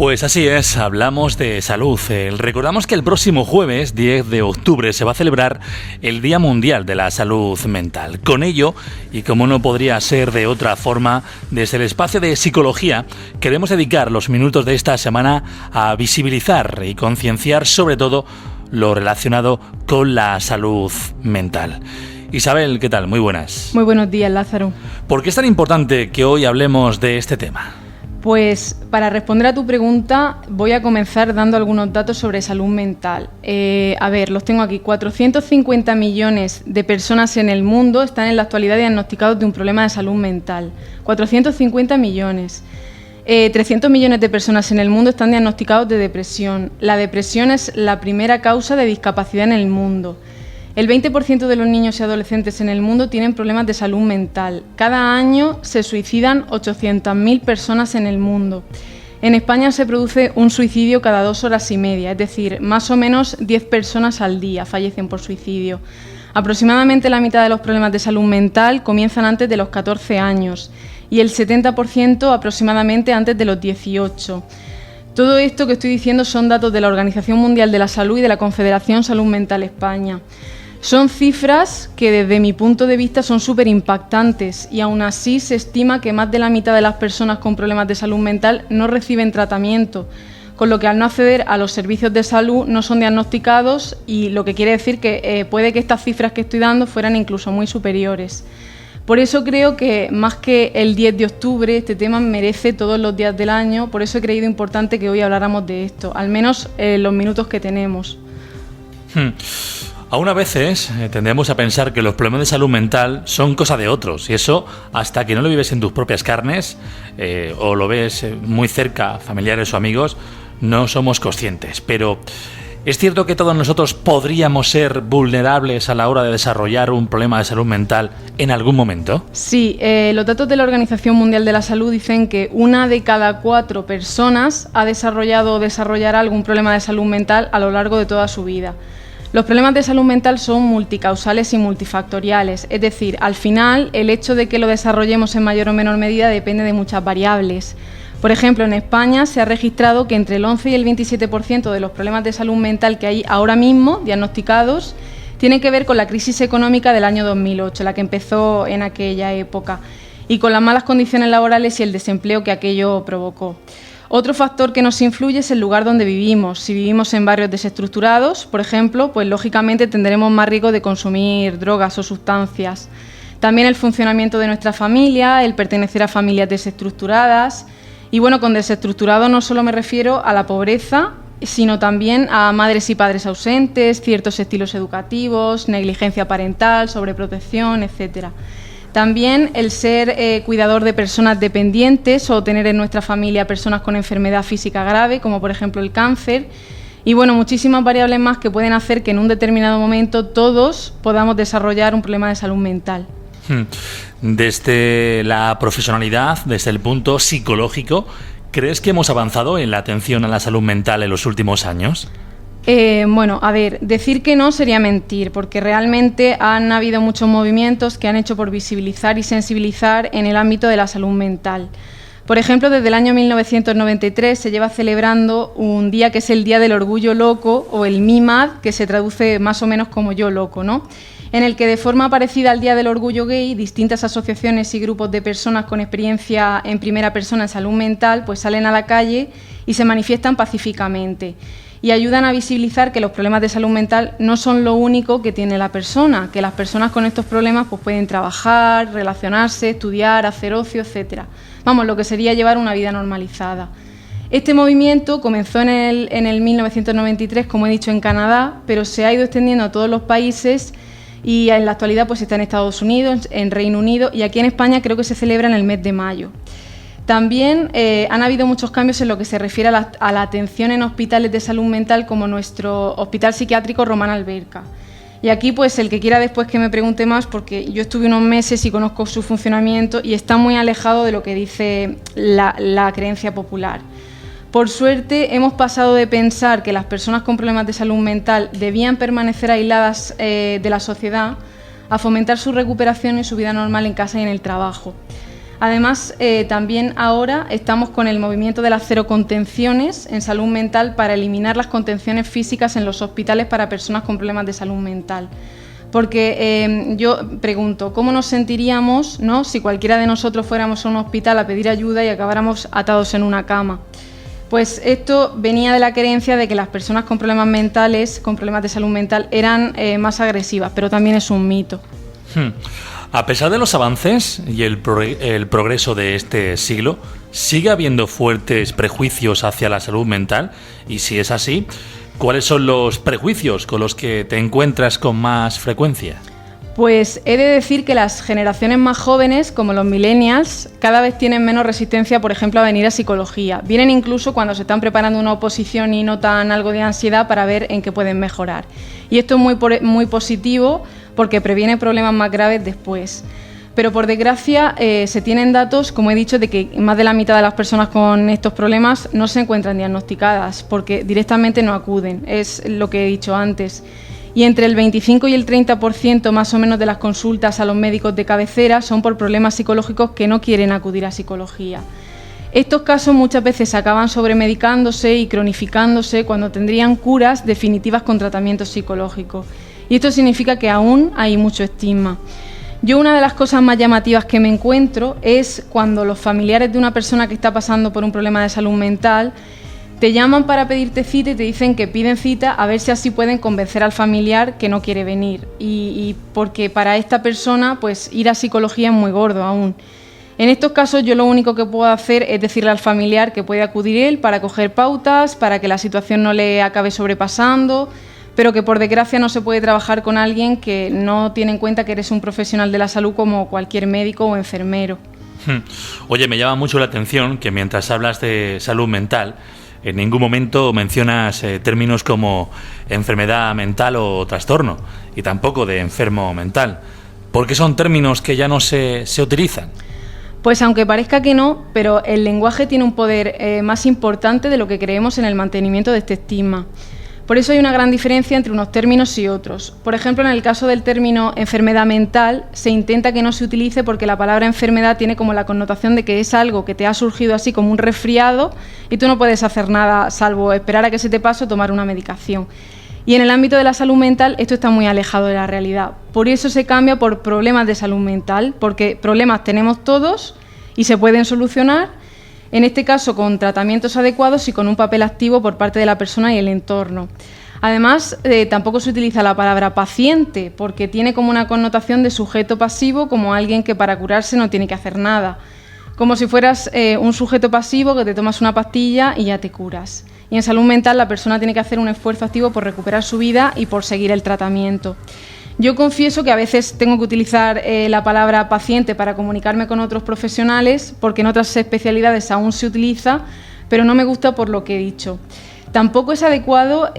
Pues así es, hablamos de salud. Recordamos que el próximo jueves, 10 de octubre, se va a celebrar el Día Mundial de la Salud Mental. Con ello, y como no podría ser de otra forma, desde el espacio de psicología queremos dedicar los minutos de esta semana a visibilizar y concienciar sobre todo lo relacionado con la salud mental. Isabel, ¿qué tal? Muy buenas. Muy buenos días, Lázaro. ¿Por qué es tan importante que hoy hablemos de este tema? Pues para responder a tu pregunta voy a comenzar dando algunos datos sobre salud mental. Los tengo aquí. 450 millones de personas en el mundo están en la actualidad diagnosticados de un problema de salud mental. 450 millones. 300 millones de personas en el mundo están diagnosticados de depresión. La depresión es la primera causa de discapacidad en el mundo. El 20% de los niños y adolescentes en el mundo tienen problemas de salud mental. Cada año se suicidan 800.000 personas en el mundo. En España se produce un suicidio cada 2 horas y media, es decir, más o menos 10 personas al día fallecen por suicidio. Aproximadamente la mitad de los problemas de salud mental comienzan antes de los 14 años y el 70% aproximadamente antes de los 18. Todo esto que estoy diciendo son datos de la Organización Mundial de la Salud y de la Confederación Salud Mental España. Son cifras que desde mi punto de vista son súper impactantes y aún así se estima que más de la mitad de las personas con problemas de salud mental no reciben tratamiento, con lo que al no acceder a los servicios de salud no son diagnosticados y lo que quiere decir que puede que estas cifras que estoy dando fueran incluso muy superiores. Por eso creo que más que el 10 de octubre este tema merece todos los días del año, por eso he creído importante que hoy habláramos de esto, al menos los minutos que tenemos. Aún a veces tendemos a pensar que los problemas de salud mental son cosa de otros y eso hasta que no lo vives en tus propias carnes o lo ves muy cerca, familiares o amigos, no somos conscientes. Pero ¿es cierto que todos nosotros podríamos ser vulnerables a la hora de desarrollar un problema de salud mental en algún momento? Sí, los datos de la Organización Mundial de la Salud dicen que 1 de cada 4 personas ha desarrollado o desarrollará algún problema de salud mental a lo largo de toda su vida. Los problemas de salud mental son multicausales y multifactoriales, es decir, al final el hecho de que lo desarrollemos en mayor o menor medida depende de muchas variables. Por ejemplo, en España se ha registrado que entre el 11 y el 27% de los problemas de salud mental que hay ahora mismo diagnosticados tienen que ver con la crisis económica del año 2008, la que empezó en aquella época, y con las malas condiciones laborales y el desempleo que aquello provocó. Otro factor que nos influye es el lugar donde vivimos. Si vivimos en barrios desestructurados, por ejemplo, pues lógicamente tendremos más riesgo de consumir drogas o sustancias. También el funcionamiento de nuestra familia, el pertenecer a familias desestructuradas. Y bueno, con desestructurado no solo me refiero a la pobreza, sino también a madres y padres ausentes, ciertos estilos educativos, negligencia parental, sobreprotección, etcétera. También el ser cuidador de personas dependientes o tener en nuestra familia personas con enfermedad física grave, como por ejemplo el cáncer. Y bueno, muchísimas variables más que pueden hacer que en un determinado momento todos podamos desarrollar un problema de salud mental. Desde la profesionalidad, desde el punto psicológico, ¿crees que hemos avanzado en la atención a la salud mental en los últimos años? Decir que no sería mentir, porque realmente han habido muchos movimientos que han hecho por visibilizar y sensibilizar en el ámbito de la salud mental. Por ejemplo, desde el año 1993 se lleva celebrando un día que es el Día del Orgullo Loco, o el MIMAD, que se traduce más o menos como Yo Loco, ¿no? En el que de forma parecida al Día del Orgullo Gay, distintas asociaciones y grupos de personas con experiencia en primera persona en salud mental pues salen a la calle y se manifiestan pacíficamente y ayudan a visibilizar que los problemas de salud mental no son lo único que tiene la persona, que las personas con estos problemas pues pueden trabajar, relacionarse, estudiar, hacer ocio, etcétera. Vamos, lo que sería llevar una vida normalizada. Este movimiento comenzó en el 1993, como he dicho, en Canadá, pero se ha ido extendiendo a todos los países y en la actualidad pues está en Estados Unidos, en Reino Unido y aquí en España creo que se celebra en el mes de mayo. También han habido muchos cambios en lo que se refiere a la atención en hospitales de salud mental como nuestro Hospital Psiquiátrico Román Alberca. Y aquí pues el que quiera después que me pregunte más, porque yo estuve unos meses y conozco su funcionamiento y está muy alejado de lo que dice la creencia popular. Por suerte hemos pasado de pensar que las personas con problemas de salud mental debían permanecer aisladas de la sociedad a fomentar su recuperación y su vida normal en casa y en el trabajo. Además, también ahora estamos con el movimiento de las cero contenciones en salud mental para eliminar las contenciones físicas en los hospitales para personas con problemas de salud mental. Porque yo pregunto, ¿cómo nos sentiríamos, ¿no?, si cualquiera de nosotros fuéramos a un hospital a pedir ayuda y acabáramos atados en una cama? Pues esto venía de la creencia de que las personas con problemas mentales, con problemas de salud mental, eran más agresivas, pero también es un mito. A pesar de los avances y el progreso de este siglo, ¿sigue habiendo fuertes prejuicios hacia la salud mental? Y si es así, ¿cuáles son los prejuicios con los que te encuentras con más frecuencia? Pues he de decir que las generaciones más jóvenes, como los millennials, cada vez tienen menos resistencia, por ejemplo, a venir a psicología. Vienen incluso cuando se están preparando una oposición y notan algo de ansiedad para ver en qué pueden mejorar. Y esto es muy positivo porque previene problemas más graves después. Pero por desgracia se tienen datos, como he dicho, de que más de la mitad de las personas con estos problemas no se encuentran diagnosticadas porque directamente no acuden, es lo que he dicho antes. Y entre el 25 y el 30% más o menos de las consultas a los médicos de cabecera son por problemas psicológicos que no quieren acudir a psicología. Estos casos muchas veces acaban sobremedicándose y cronificándose cuando tendrían curas definitivas con tratamiento psicológico. Y esto significa que aún hay mucho estigma. Yo una de las cosas más llamativas que me encuentro es cuando los familiares de una persona que está pasando por un problema de salud mental te llaman para pedirte cita y te dicen que piden cita a ver si así pueden convencer al familiar que no quiere venir. Y porque para esta persona pues ir a psicología es muy gordo aún. En estos casos yo lo único que puedo hacer es decirle al familiar que puede acudir él para coger pautas, para que la situación no le acabe sobrepasando, pero que por desgracia no se puede trabajar con alguien que no tiene en cuenta que eres un profesional de la salud como cualquier médico o enfermero. Oye, me llama mucho la atención que mientras hablas de salud mental, en ningún momento mencionas términos como enfermedad mental o trastorno, y tampoco de enfermo mental. ¿Por qué son términos que ya no se utilizan? Pues aunque parezca que no, pero el lenguaje tiene un poder más importante de lo que creemos en el mantenimiento de este estigma. Por eso hay una gran diferencia entre unos términos y otros. Por ejemplo, en el caso del término enfermedad mental, se intenta que no se utilice porque la palabra enfermedad tiene como la connotación de que es algo que te ha surgido así como un resfriado y tú no puedes hacer nada salvo esperar a que se te pase o tomar una medicación. Y en el ámbito de la salud mental esto está muy alejado de la realidad. Por eso se cambia por problemas de salud mental, porque problemas tenemos todos y se pueden solucionar, en este caso con tratamientos adecuados y con un papel activo por parte de la persona y el entorno. Además, tampoco se utiliza la palabra paciente, porque tiene como una connotación de sujeto pasivo, como alguien que para curarse no tiene que hacer nada. Como si fueras un sujeto pasivo que te tomas una pastilla y ya te curas. Y en salud mental la persona tiene que hacer un esfuerzo activo por recuperar su vida y por seguir el tratamiento. Yo confieso que a veces tengo que utilizar la palabra paciente para comunicarme con otros profesionales, porque en otras especialidades aún se utiliza, pero no me gusta por lo que he dicho. Tampoco es adecuado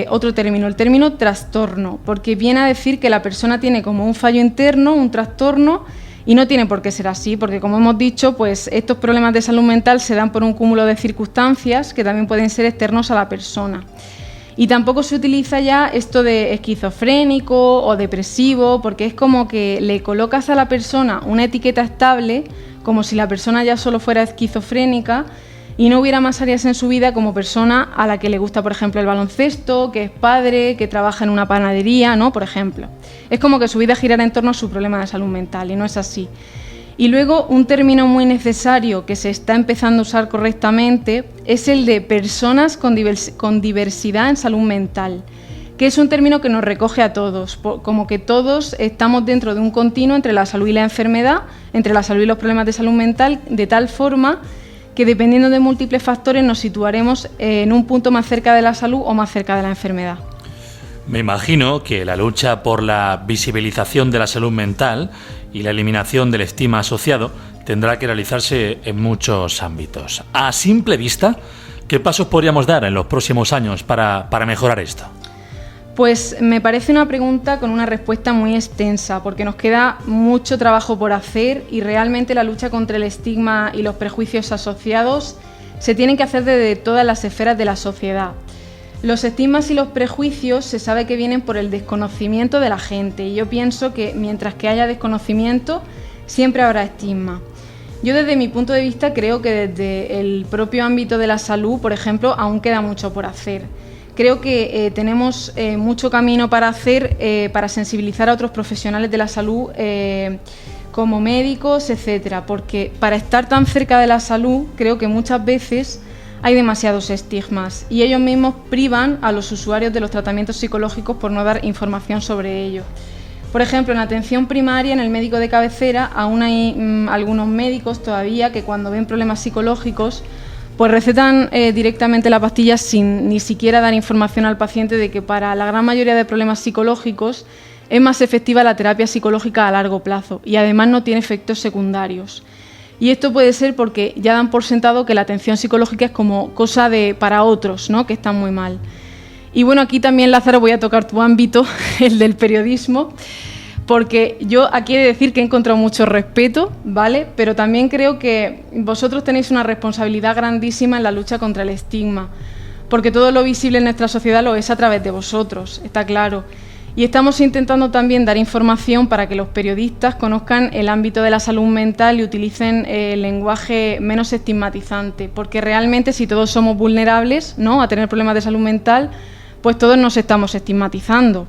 otro término, el término trastorno, porque viene a decir que la persona tiene como un fallo interno, un trastorno, y no tiene por qué ser así, porque como hemos dicho, pues estos problemas de salud mental se dan por un cúmulo de circunstancias que también pueden ser externos a la persona. Y tampoco se utiliza ya esto de esquizofrénico o depresivo, porque es como que le colocas a la persona una etiqueta estable, como si la persona ya solo fuera esquizofrénica y no hubiera más áreas en su vida, como persona a la que le gusta, por ejemplo, el baloncesto, que es padre, que trabaja en una panadería, ¿no? Por ejemplo. Es como que su vida girara en torno a su problema de salud mental, y no es así. Y luego, un término muy necesario que se está empezando a usar correctamente es el de personas con diversidad en salud mental, que es un término que nos recoge a todos, como que todos estamos dentro de un continuo entre la salud y la enfermedad, entre la salud y los problemas de salud mental, de tal forma que dependiendo de múltiples factores nos situaremos en un punto más cerca de la salud o más cerca de la enfermedad. Me imagino que la lucha por la visibilización de la salud mental y la eliminación del estigma asociado tendrá que realizarse en muchos ámbitos. A simple vista, ¿qué pasos podríamos dar en los próximos años para mejorar esto? Pues me parece una pregunta con una respuesta muy extensa, porque nos queda mucho trabajo por hacer y realmente la lucha contra el estigma y los prejuicios asociados se tienen que hacer desde todas las esferas de la sociedad. Los estigmas y los prejuicios se sabe que vienen por el desconocimiento de la gente y yo pienso que mientras que haya desconocimiento siempre habrá estigma. Yo desde mi punto de vista creo que desde el propio ámbito de la salud, por ejemplo, aún queda mucho por hacer. Creo que tenemos mucho camino para hacer para sensibilizar a otros profesionales de la salud como médicos, etcétera, porque para estar tan cerca de la salud creo que muchas veces hay demasiados estigmas y ellos mismos privan a los usuarios de los tratamientos psicológicos por no dar información sobre ello. Por ejemplo, en la atención primaria, en el médico de cabecera, aún hay algunos médicos todavía que cuando ven problemas psicológicos pues recetan directamente la pastilla sin ni siquiera dar información al paciente de que para la gran mayoría de problemas psicológicos es más efectiva la terapia psicológica a largo plazo y además no tiene efectos secundarios. Y esto puede ser porque ya dan por sentado que la atención psicológica es como cosa para otros, ¿no?, que están muy mal. Y bueno, aquí también, Lázaro, voy a tocar tu ámbito, el del periodismo, porque yo aquí he de decir que he encontrado mucho respeto, ¿vale? Pero también creo que vosotros tenéis una responsabilidad grandísima en la lucha contra el estigma, porque todo lo visible en nuestra sociedad lo es a través de vosotros, está claro. Y estamos intentando también dar información para que los periodistas conozcan el ámbito de la salud mental y utilicen el lenguaje menos estigmatizante, porque realmente si todos somos vulnerables, ¿no?, a tener problemas de salud mental, pues todos nos estamos estigmatizando.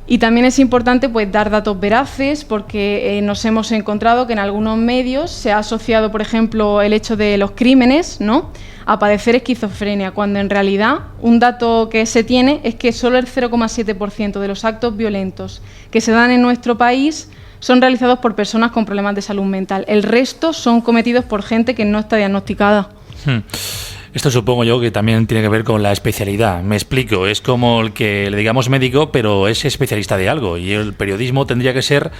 Y también es importante pues dar datos veraces, porque nos hemos encontrado que en algunos medios se ha asociado, por ejemplo, el hecho de los crímenes, ¿no?, a padecer esquizofrenia, cuando en realidad un dato que se tiene es que solo el 0,7% de los actos violentos que se dan en nuestro país son realizados por personas con problemas de salud mental. El resto son cometidos por gente que no está diagnosticada. Esto supongo yo que también tiene que ver con la especialidad. Me explico, es como el que le digamos médico, pero es especialista de algo. Y el periodismo tendría que ser,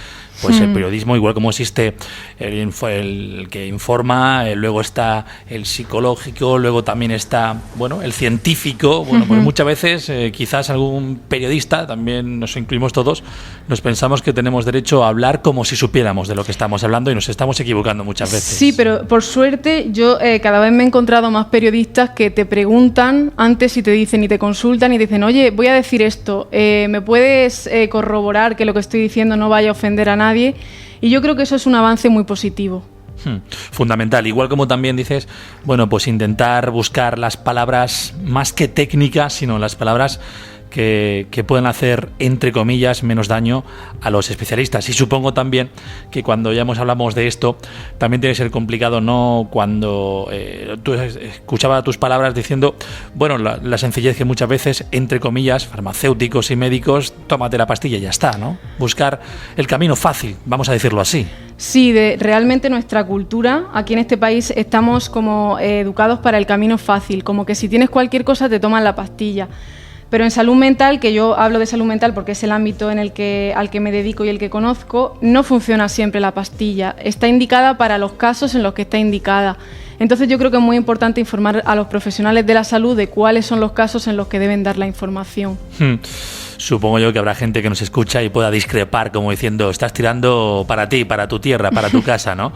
pues el periodismo, igual como existe el que informa, luego está el psicológico, luego también está, bueno, el científico. Bueno, pues muchas veces quizás algún periodista, también nos incluimos todos, nos pensamos que tenemos derecho a hablar como si supiéramos de lo que estamos hablando y nos estamos equivocando muchas veces. Sí, pero por suerte yo cada vez me he encontrado más periodistas que te preguntan antes y te dicen y te consultan y dicen, oye, voy a decir esto, ¿me puedes corroborar que lo que estoy diciendo no vaya a ofender a nadie? Y yo creo que eso es un avance muy positivo. Fundamental, igual como también dices, bueno, pues intentar buscar las palabras más que técnicas, sino las palabras que pueden hacer, entre comillas, menos daño a los especialistas. Y supongo también que cuando ya hablamos de esto, también tiene que ser complicado, ¿no?, cuando tú escuchaba tus palabras diciendo, bueno, la sencillez que muchas veces, entre comillas, farmacéuticos y médicos, tómate la pastilla y ya está, ¿no? Buscar el camino fácil, vamos a decirlo así. Sí, realmente nuestra cultura, aquí en este país, estamos como educados para el camino fácil, como que si tienes cualquier cosa te toman la pastilla. Pero en salud mental, que yo hablo de salud mental porque es el ámbito al que me dedico y el que conozco, no funciona siempre la pastilla. Está indicada para los casos en los que está indicada. Entonces yo creo que es muy importante informar a los profesionales de la salud de cuáles son los casos en los que deben dar la información. Supongo yo que habrá gente que nos escucha y pueda discrepar, como diciendo, estás tirando para ti, para tu tierra, para tu casa, ¿no?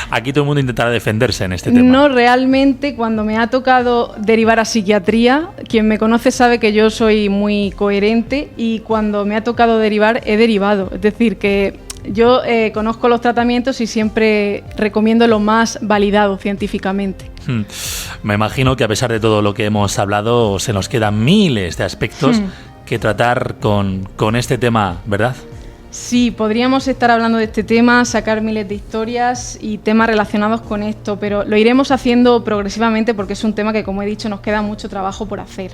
Aquí todo el mundo intentará defenderse en este tema. No, realmente cuando me ha tocado derivar a psiquiatría, quien me conoce sabe que yo soy muy coherente y cuando me ha tocado derivar, he derivado. Es decir, que yo conozco los tratamientos y siempre recomiendo lo más validado científicamente. Me imagino que a pesar de todo lo que hemos hablado, se nos quedan miles de aspectos que tratar con este tema, ¿verdad? Sí, podríamos estar hablando de este tema, sacar miles de historias y temas relacionados con esto, pero lo iremos haciendo progresivamente porque es un tema que, como he dicho, nos queda mucho trabajo por hacer.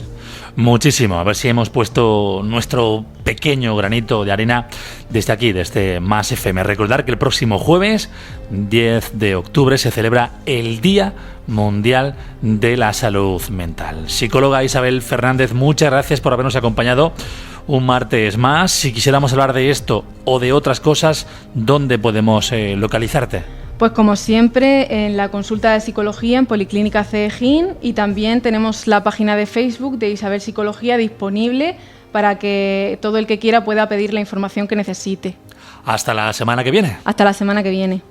Muchísimo, a ver si hemos puesto nuestro pequeño granito de arena desde aquí, desde Más FM. Recordar que el próximo jueves, 10 de octubre, se celebra el Día Mundial de la Salud Mental. Psicóloga Isabel Fernández, muchas gracias por habernos acompañado un martes más. Si quisiéramos hablar de esto o de otras cosas, ¿dónde podemos localizarte? Pues como siempre, en la consulta de psicología en Policlínica Cedejín, y también tenemos la página de Facebook de Isabel Psicología disponible para que todo el que quiera pueda pedir la información que necesite. Hasta la semana que viene. Hasta la semana que viene.